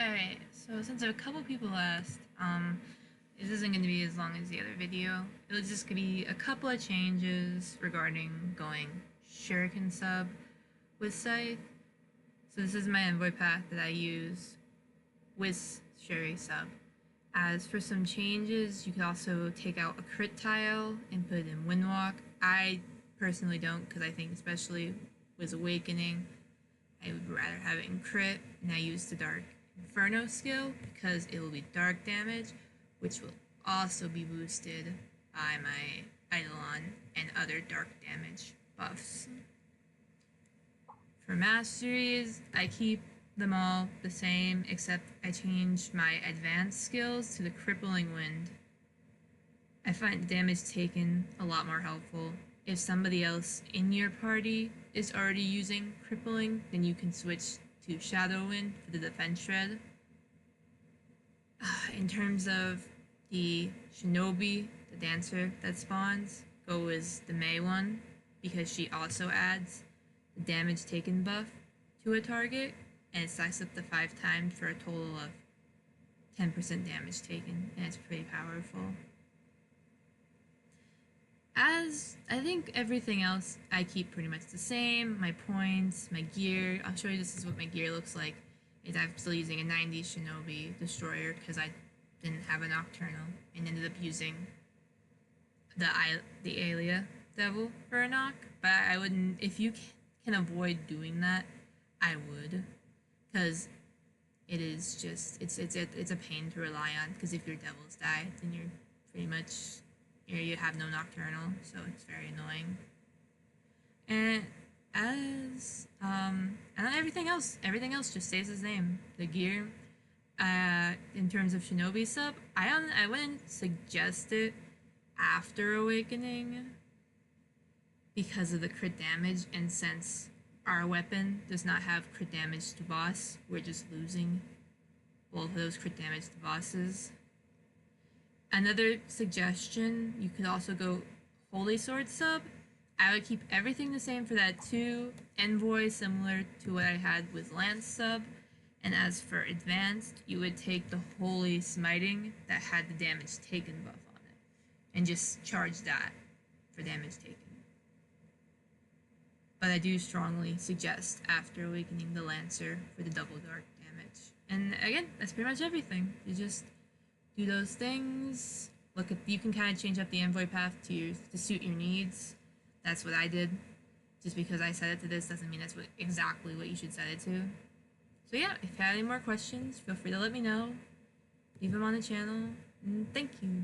Alright, so since a couple people asked, this isn't going to be as long as the other video. It'll just be a couple of changes regarding going Shuriken sub with Scythe. So this is my envoy path that I use with Shuri sub. As for some changes, you could also take out a crit tile and put it in Windwalk. I personally don't, because I think especially with Awakening, I would rather have it in crit, and I use the Dark Inferno skill because it will be dark damage, which will also be boosted by my Eidolon and other dark damage buffs. For masteries, I keep them all the same, except I changed my advanced skills to the Crippling Wind. I find damage taken a lot more helpful. If somebody else in your party is already using Crippling, then you can switch to Shadow Wind for the defense shred. In terms of the shinobi, the dancer that spawns, go with the Mei one, because she also adds the damage taken buff to a target, and it stacks up to 5 times for a total of 10% damage taken, and it's pretty powerful. As I think everything else I keep pretty much the same. My points, my gear. I'll show you this is what my gear looks like. I'm still using a 90 Shinobi Destroyer because I didn't have a Nocturnal and ended up using the Alia Devil for a knock. But I wouldn't, if you can avoid doing that, I would, because it is just it's a pain to rely on. Because if your devils die, then you're pretty much you have no Nocturnal, so it's very annoying. And as and everything else just stays the same. The gear, in terms of Shinobi sub, I wouldn't suggest it after Awakening because of the crit damage, and since our weapon does not have crit damage to boss, we're just losing both of those crit damage to bosses. Another suggestion, you could also go Holy Sword sub. I would keep everything the same for that too. Envoy, similar to what I had with Lance sub. And as for advanced, you would take the Holy Smiting that had the damage taken buff on it, and just charge that for damage taken. But I do strongly suggest after Awakening the Lancer for the double dark damage. And again, that's pretty much everything. You just do those things. Look at, you can kind of change up the envoy path to suit your needs. That's what I did. Just because I set it to this doesn't mean that's exactly what you should set it to. So yeah, if you have any more questions, feel free to let me know. Leave them on the channel. And thank you.